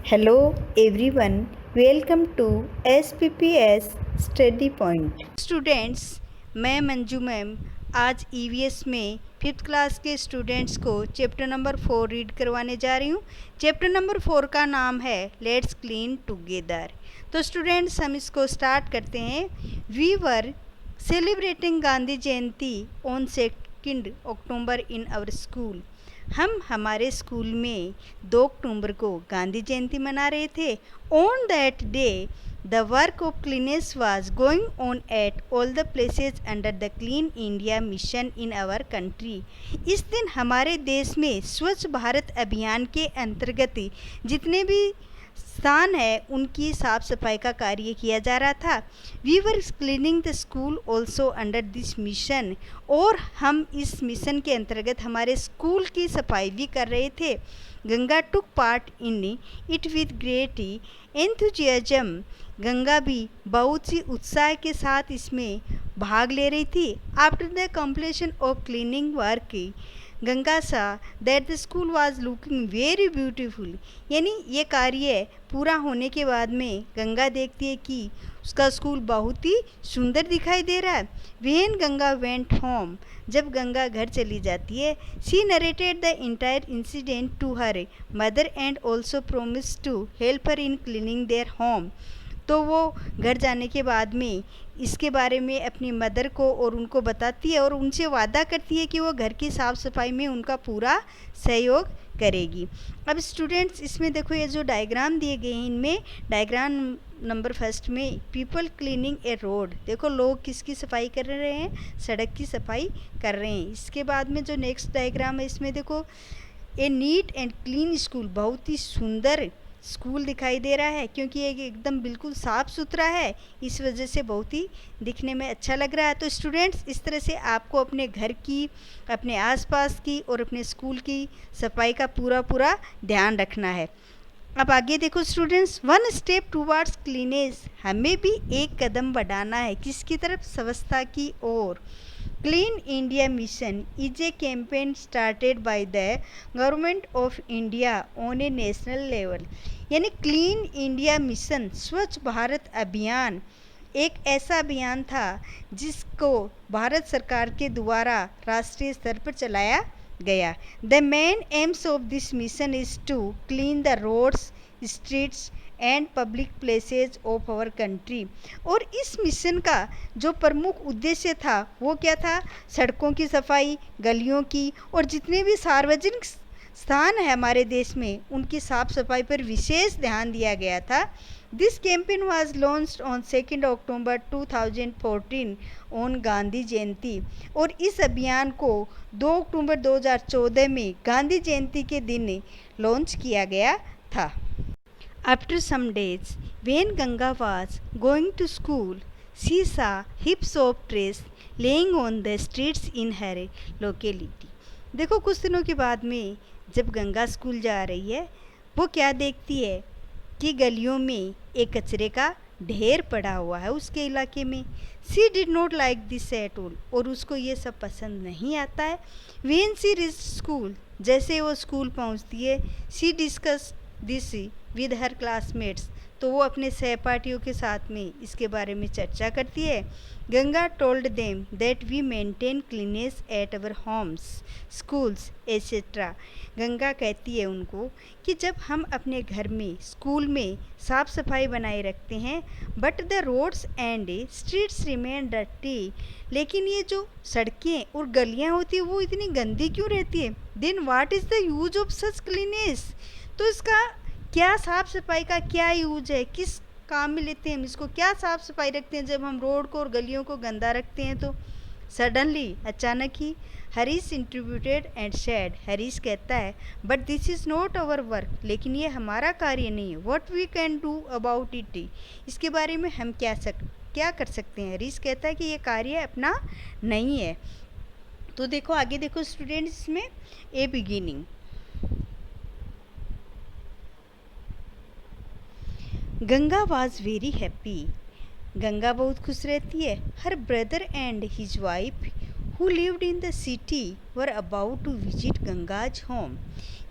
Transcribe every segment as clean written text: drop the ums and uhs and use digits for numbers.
Hello everyone, welcome to SPPS Study Point. Students, मैं Manju ma'am आज EVS में 5th class के स्टूडेंट्स को चैप्टर नंबर 4 रीड करवाने जा रही हूँ। चैप्टर नंबर 4 का नाम है लेट्स क्लीन टुगेदर। तो स्टूडेंट्स, हम इसको स्टार्ट करते हैं। We were celebrating Gandhi Jayanti on 2 October in our school. हम हमारे स्कूल में 2 अक्टूबर को गांधी जयंती मना रहे थे। On that day the work of cleanness was going on at all the places under the clean India mission in our country. इस दिन हमारे देश में स्वच्छ भारत अभियान के अंतर्गत जितने भी स्थान है उनकी साफ सफाई का कार्य किया जा रहा था। We were cleaning the school also under this mission, और हम इस मिशन के अंतर्गत हमारे स्कूल की सफाई भी कर रहे थे। Ganga took part in it with great enthusiasm. Ganga भी बहुत सी उत्साह के साथ इसमें भाग ले रही थी। After the completion of cleaning work Ganga saw that the school was looking very beautiful. यानी ये कार्य पूरा होने के बाद में गंगा देखती है कि उसका स्कूल बहुत ही सुंदर दिखाई दे रहा है। व्हेन गंगा वेंट होम, जब गंगा घर चली जाती है, she narrated the entire incident to her mother and also promise to help her in cleaning their home. तो वो घर जाने के बाद में इसके बारे में अपनी मदर को और उनको बताती है और उनसे वादा करती है कि वो घर की साफ़ सफाई में उनका पूरा सहयोग करेगी। अब स्टूडेंट्स, इसमें देखो ये जो डायग्राम दिए गए हैं, इनमें डायग्राम नंबर फर्स्ट में पीपल क्लीनिंग ए रोड। देखो लोग किसकी सफाई कर रहे हैं, सड़क की सफाई कर रहे हैं। इसके बाद में जो नेक्स्ट डायग्राम है, इसमें देखो ए नीट एंड क्लीन स्कूल, बहुत ही सुंदर स्कूल दिखाई दे रहा है क्योंकि ये एकदम बिल्कुल साफ़ सुथरा है, इस वजह से बहुत ही दिखने में अच्छा लग रहा है। तो स्टूडेंट्स, इस तरह से आपको अपने घर की, अपने आसपास की और अपने स्कूल की सफाई का पूरा ध्यान रखना है। अब आगे देखो स्टूडेंट्स, 1 स्टेप टूवर्ड्स क्लीनेस, हमें भी एक कदम बढ़ाना है किसकी तरफ, स्वच्छता की ओर। Clean India mission is a campaign started by the government of India on a national level. यानी क्लीन इंडिया मिशन, स्वच्छ भारत अभियान, एक ऐसा अभियान था जिसको भारत सरकार के द्वारा राष्ट्रीय स्तर पर चलाया गया। The main aims of this mission is to clean the roads, streets and public places of our country. और इस मिशन का जो प्रमुख उद्देश्य था वो क्या था, सड़कों की सफाई, गलियों की, और जितने भी सार्वजनिक स्थान है हमारे देश में उनकी साफ सफाई पर विशेष ध्यान दिया गया था। This campaign was launched on 2 October 2014 on Gandhi Jayanti, और इस अभियान को 2 अक्टूबर 2014 में गांधी जयंती के दिन लॉन्च किया गया था। After some days, when Ganga was going to school, she saw heaps of trash laying on the streets in her locality. देखो कुछ दिनों के बाद में जब गंगा स्कूल जा रही है, वो क्या देखती है कि गलियों में एक कचरे का ढेर पड़ा हुआ है उसके इलाके में। She did not like this at all, और उसको ये सब पसंद नहीं आता है। व्हेन शी रीच स्कूल, जैसे वो स्कूल पहुंचती है, she discuss this with her classmates, तो वो अपने सहपाठियों के साथ में इसके बारे में चर्चा करती है। Ganga told them that we maintain cleanness at our homes, schools etcetera. Ganga कहती है उनको कि जब हम अपने घर में, स्कूल में साफ़ सफाई बनाए रखते हैं, but the roads and streets remain dirty, लेकिन ये जो सड़कें और गलियां होती है वो इतनी गंदी क्यों रहती है। Then what is the use of such cleanness, तो इसका क्या साफ़ सफाई का क्या यूज है, किस काम में लेते हैं हम इसको, क्या साफ़ सफाई रखते हैं जब हम रोड को और गलियों को गंदा रखते हैं। तो सडनली, अचानक ही, Harish interrupted and said, Harish कहता है but this is not our work, लेकिन ये हमारा कार्य नहीं है। What we can do about it, इसके बारे में हम क्या कर सकते हैं। हरीश कहता है कि ये कार्य अपना नहीं है। तो देखो आगे देखो स्टूडेंट्स, इसमें ए beginning. Ganga was very happy, Ganga बहुत खुश रहती है। हर brother and his wife who lived in the city were about to visit Ganga's home.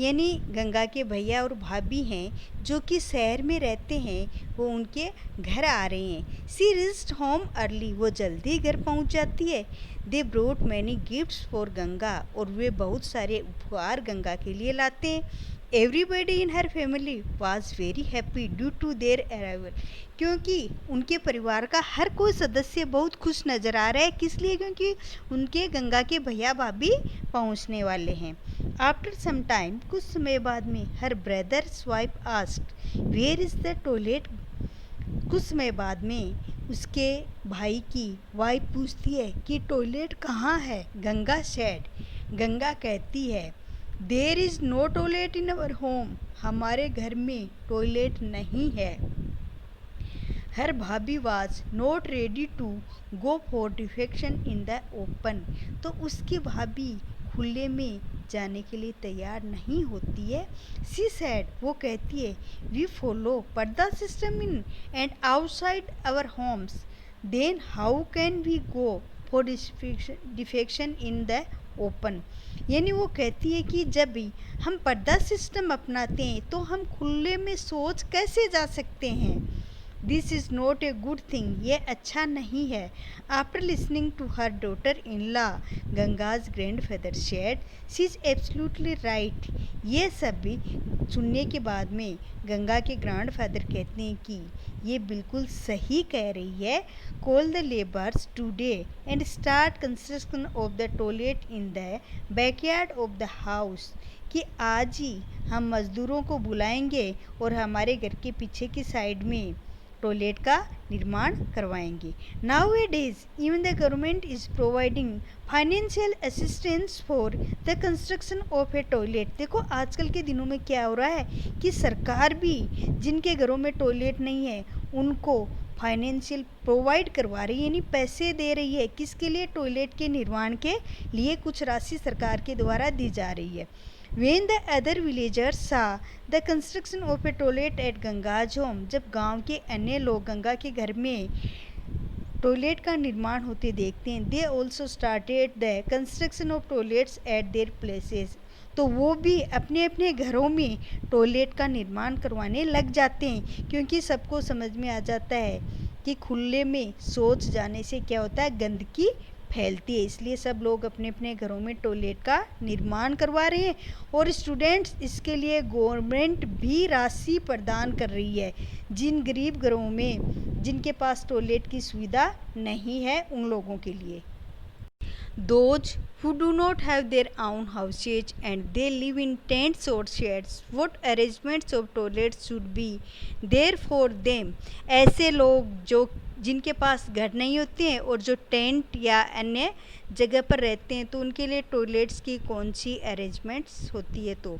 यानी गंगा के भैया और भाभी हैं जो कि शहर में रहते हैं, वो उनके घर आ रहे हैं. She reached home early. वो जल्दी घर पहुंच जाती है. They brought many gifts for Ganga. और वे बहुत सारे उपहार गंगा के लिए लाते हैं. Everybody in her family was very happy due to their arrival. क्योंकि उनके परिवार का हर कोई सदस्य बहुत खुश नज़र आ रहा है. किस लिए? क्योंकि उनके गंगा के भैया भाभी पहुंचने वाले हैं. आफ्टर सम टाइम, कुछ समय बाद में, her brother's wife asked where is the toilet. कुछ समय बाद में उसके भाई की वाइफ पूछती है कि टॉयलेट कहाँ है. गंगा सेड, गंगा कहती है, there is no toilet in our home. हमारे घर में टॉयलेट नहीं है. Her bhabhi was not ready to go for defecation in the open. तो उसकी भाभी खुले में जाने के लिए तैयार नहीं होती है. सी सेड, वो कहती है, we follow purdah system in and outside our homes. Then how can we go for defecation in the open. यानी वो कहती है कि जब भी हम पर्दा सिस्टम अपनाते हैं तो हम खुले में शौच कैसे जा सकते हैं. This is not a good thing. ये अच्छा नहीं है. After listening to her daughter in law, Ganga's grandfather said, she is absolutely right. ये सब भी सुनने के बाद में गंगा के ग्रैंड फादर कहते हैं कि ये बिल्कुल सही कह रही है. Call the labours today and start construction of the toilet in the backyard of the house. कि आज ही हम मज़दूरों को बुलाएंगे और हमारे घर के पीछे की साइड में टॉयलेट का निर्माण करवाएंगे. Now A days even the government is providing financial assistance for the construction of A toilet. देखो आजकल के दिनों में क्या हो रहा है कि सरकार भी जिनके घरों में टॉयलेट नहीं है उनको फाइनेंशियल प्रोवाइड करवा रही है, यानी पैसे दे रही है. किसके लिए? टॉयलेट के निर्माण के लिए कुछ राशि सरकार के द्वारा दी जा रही है. When the other villagers saw the construction of a toilet at Ganga's home, जब गांव के अन्य लोग गंगा के घर में टॉयलेट का निर्माण होते देखते हैं, they also started the construction of toilets at their places. तो वो भी अपने अपने घरों में टॉयलेट का निर्माण करवाने लग जाते हैं. क्योंकि सबको समझ में आ जाता है कि खुले में शौच जाने से क्या होता है, गंदगी फैलती है. इसलिए सब लोग अपने अपने घरों में टॉयलेट का निर्माण करवा रहे हैं. और स्टूडेंट्स, इसके लिए गवर्नमेंट भी राशि प्रदान कर रही है. जिन गरीब घरों में जिनके पास टॉयलेट की सुविधा नहीं है उन लोगों के लिए. Those who do not have their own houses and they live in tents or sheds, what arrangements of toilets should be there for them. ऐसे लोग जो जिनके पास घर नहीं होते हैं और जो टेंट या अन्य जगह पर रहते हैं तो उनके लिए टॉयलेट्स की कौन सी अरेंजमेंट्स होती है. तो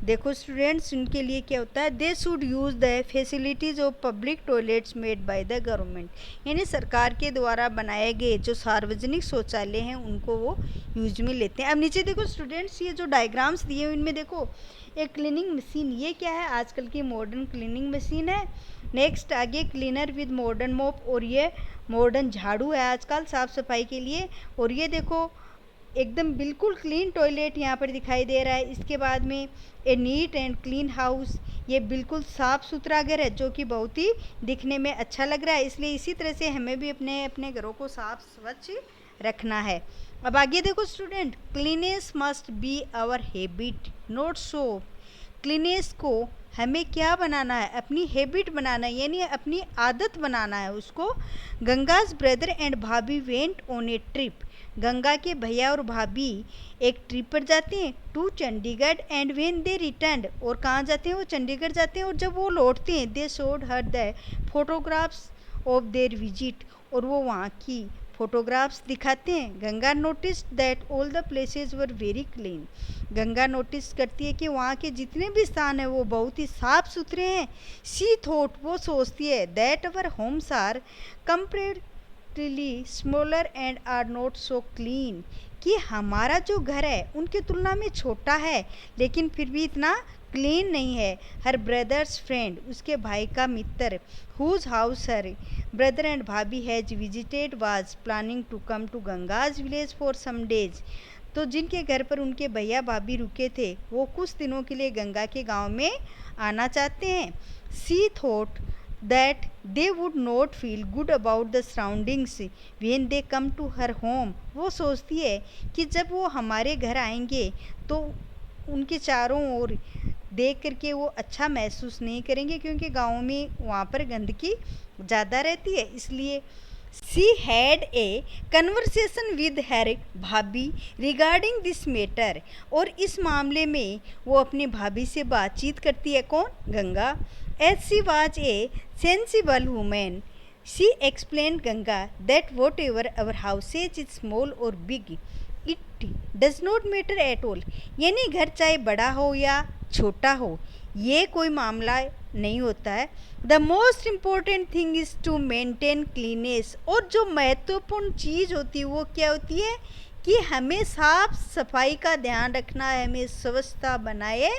देखो स्टूडेंट्स, उनके लिए क्या होता है, they should use the facilities of public toilets made by the government. यानी सरकार के द्वारा बनाए गए जो सार्वजनिक शौचालय हैं उनको वो यूज में लेते हैं. अब नीचे देखो स्टूडेंट्स, ये जो डायग्राम्स दिए हुए इनमें देखो एक क्लीनिंग मशीन, ये क्या है, आजकल की मॉडर्न क्लीनिंग मशीन है. नेक्स्ट आगे क्लीनर विद मॉडर्न मोप, और ये मॉडर्न झाड़ू है आजकल साफ़ सफाई के लिए. और ये देखो एकदम बिल्कुल क्लीन टॉयलेट यहाँ पर दिखाई दे रहा है. इसके बाद में ए नीट एंड क्लीन हाउस, ये बिल्कुल साफ़ सुथरा घर है जो कि बहुत ही दिखने में अच्छा लग रहा है. इसलिए इसी तरह से हमें भी अपने अपने घरों को साफ स्वच्छ रखना है. अब आगे देखो student, cleanness must be our habit not show. Cleanness को हमें क्या बनाना है, अपनी हैबिट बनाना है, यानी अपनी आदत बनाना है उसको. Ganga's brother and bhabhi went on a trip. Ganga के भैया और भाभी एक ट्रिप पर जाते हैं to Chandigarh. And when they returned, और कहाँ जाते हैं, वो चंडीगढ़ जाते हैं. और जब वो लौटते हैं, they showed her the photographs of their visit, और वो वहाँ की फोटोग्राफ्स दिखाते हैं. Ganga notice that all the places were very clean. Ganga notice करती है कि वहाँ के जितने भी स्थान हैं वो बहुत ही साफ सुथरे हैं. शी थॉट, वो सोचती है, that our homes are comparatively smaller and are not so clean. कि हमारा जो घर है उनकी तुलना में छोटा है लेकिन फिर भी इतना क्लीन नहीं है। हर ब्रदर्स फ्रेंड, उसके भाई का मित्र, whose house her brother and bhabhi has visited was planning to come to Ganga's village for some days. तो जिनके घर पर उनके भैया भाभी रुके थे वो कुछ दिनों के लिए गंगा के गांव में आना चाहते हैं। सी thought that they would not feel good about the surroundings when they come to her home। वो सोचती है कि जब वो हमारे घर आएंगे तो उनके चारों ओर देख करके वो अच्छा महसूस नहीं करेंगे, क्योंकि गाँव में वहाँ पर गंदगी ज़्यादा रहती है। इसलिए she had a conversation with her भाभी रिगार्डिंग दिस मैटर। और इस मामले में वो अपनी भाभी से बातचीत करती है। कौन? Ganga. As she was a sensible woman, she explained Ganga that whatever our houses is small or big, it does not matter at all। यानी घर चाहे बड़ा हो या छोटा हो, ये कोई मामला नहीं होता है। The most important thing is to maintain cleanliness। और जो महत्वपूर्ण चीज़ होती है वो क्या होती है कि हमें साफ सफाई का ध्यान रखना है, हमें स्वच्छता बनाए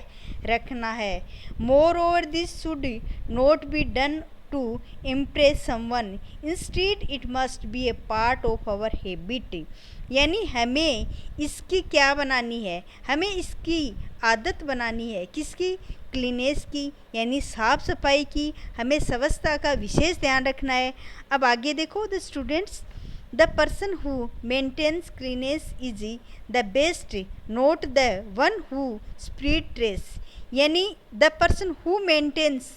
रखना है। Moreover this should not be done to impress someone, instead it must be a part of our habit. यानी हमें इसकी क्या बनानी है, हमें इसकी आदत बनानी है। किसकी? क्लीनेस की, यानी साफ सफाई की। हमें स्वच्छता का विशेष ध्यान रखना है। अब आगे देखो, the students, the person who maintains cleanliness is the best, not the one who spread trash। यानी the person who maintains,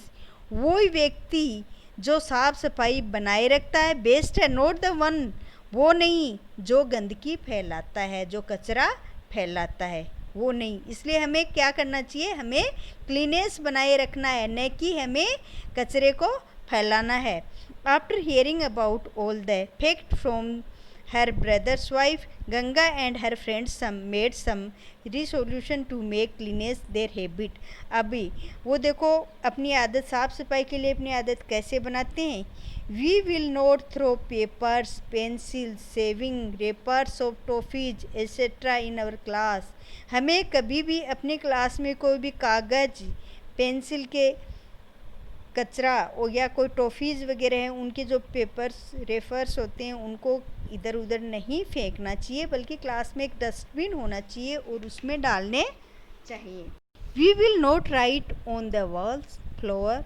वो व्यक्ति जो साफ सफाई बनाए रखता है, बेस्ट है। नॉट द वन, वो नहीं जो गंदगी फैलाता है, जो कचरा फैलाता है, वो नहीं। इसलिए हमें क्या करना चाहिए, हमें क्लीनेस बनाए रखना है, न कि हमें कचरे को फैलाना है। After hearing about all the facts from her brother's wife, Ganga and her friends made some resolution to make cleanliness their habit। अभी वो देखो अपनी आदत, साफ सफाई के लिए अपनी आदत कैसे बनाते हैं। We will not throw papers, pencils, saving wrappers of toffees etc. in our class। हमें कभी भी अपने क्लास में कोई भी कागज़, पेंसिल के कचरा और या कोई टॉफ़ीज़ वगैरह हैं, उनके जो पेपर्स रेफर्स होते हैं उनको इधर उधर नहीं फेंकना चाहिए, बल्कि क्लास में एक डस्टबिन होना चाहिए और उसमें डालने चाहिए। We will not write on the walls, floor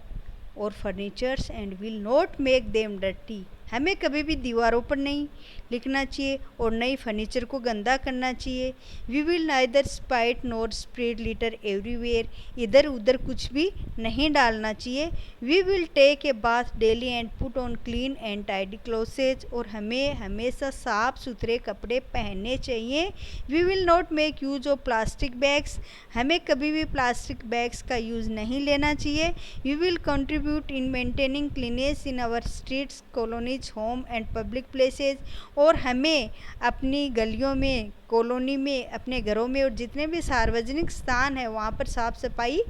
और furnitures and will not make them dirty. हमें कभी भी दीवारों पर नहीं लिखना चाहिए और नई फर्नीचर को गंदा करना चाहिए। We will neither spit nor spread litter everywhere. इधर उधर कुछ भी नहीं डालना चाहिए। We will take a bath daily and put on clean and tidy clothes. और हमें हमेशा साफ सुथरे कपड़े पहनने चाहिए। We will not make use of plastic bags. हमें कभी भी प्लास्टिक बैग्स का यूज़ नहीं लेना चाहिए। We will contribute in maintaining cleanness in our streets, colonies, home and public places. और हमें अपनी गलियों में, कॉलोनी में, अपने घरों में और जितने भी सार्वजनिक स्थान है वहाँ पर साफ सफाई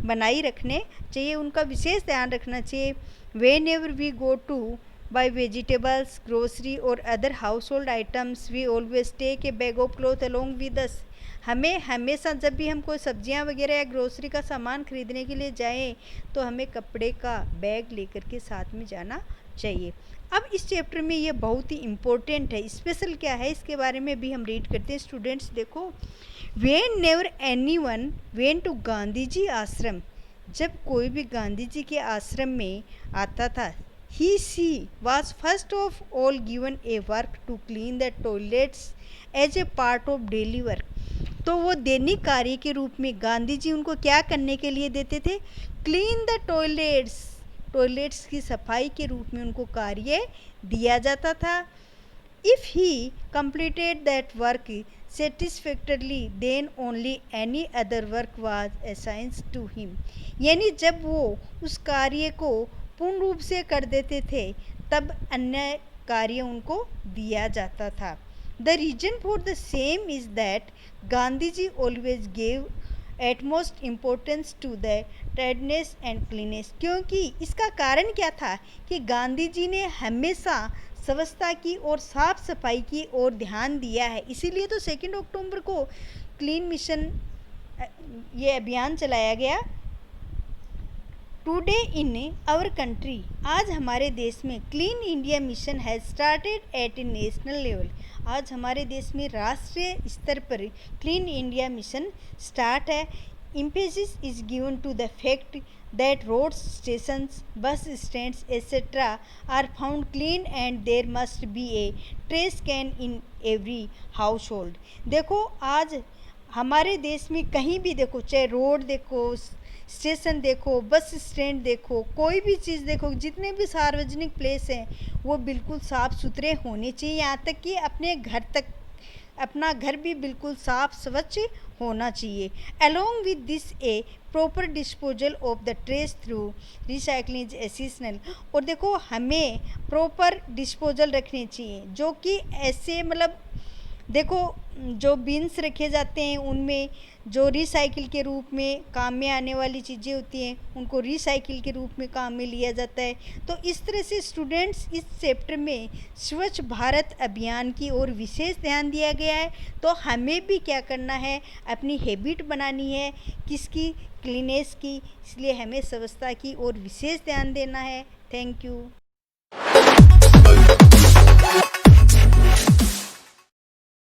बनाई रखने चाहिए, उनका विशेष ध्यान रखना चाहिए। Whenever we go to buy vegetables, grocery और other household items, we always take a bag of cloth along with us. हमें हमेशा जब भी हम कोई सब्जियां वगैरह या ग्रोसरी का सामान खरीदने के लिए जाएं तो हमें कपड़े का बैग लेकर के साथ में जाना चाहिए। अब इस चैप्टर में ये बहुत ही इम्पोर्टेंट है, स्पेशल क्या है इसके बारे में भी हम रीड करते हैं। स्टूडेंट्स देखो, when never anyone went to Gandhi ji ashram. जब कोई भी गांधी जी के आश्रम में आता था, he see was first of all given a work to clean the toilets as a part of daily work. तो वो दैनिक कार्य के रूप में गांधी जी उनको क्या करने के लिए देते थे? क्लीन द टॉयलेट्स, टॉयलेट्स की सफाई के रूप में उनको कार्य दिया जाता था। If he completed that work satisfactorily, then only any other work was assigned to him। यानी जब वो उस कार्य को पूर्ण रूप से कर देते थे तब अन्य कार्य उनको दिया जाता था। The reason for the same is that Gandhi ji always gave utmost importance to the tidiness and cleanness. क्योंकि इसका कारण क्या था कि गांधी जी ने हमेशा स्वच्छता की और साफ सफाई की ओर ध्यान दिया है। इसीलिए तो 2 अक्टूबर को क्लीन मिशन ये अभियान चलाया गया। टुडे इन आवर कंट्री, आज हमारे देश में clean India mission has started at A national level. आज हमारे देश में राष्ट्रीय स्तर पर क्लीन इंडिया मिशन स्टार्ट है। Emphasis is given to the fact that roads, stations, bus stands, etc. are found clean and there must be a trash can in every household. देखो आज हमारे देश में कहीं भी देखो, चाहे रोड देखो, स्टेशन देखो, बस स्टैंड देखो, कोई भी चीज़ देखो, जितने भी सार्वजनिक प्लेस हैं वो बिल्कुल साफ़ सुथरे होने चाहिए। यहाँ तक कि अपना घर भी बिल्कुल साफ स्वच्छ होना चाहिए। Along with this A proper disposal of the trash through recycling is essential. और देखो हमें प्रॉपर डिस्पोजल रखने चाहिए, जो कि ऐसे मतलब देखो जो बिन्स रखे जाते हैं उनमें जो रिसाइकिल के रूप में काम में आने वाली चीज़ें होती हैं उनको रिसाइकिल के रूप में काम में लिया जाता है। तो इस तरह से स्टूडेंट्स इस चैप्टर में स्वच्छ भारत अभियान की ओर विशेष ध्यान दिया गया है। तो हमें भी क्या करना है, अपनी हैबिट बनानी है किसकी, क्लीनेस की। इसलिए हमें स्वच्छता की ओर विशेष ध्यान देना है। Thank you.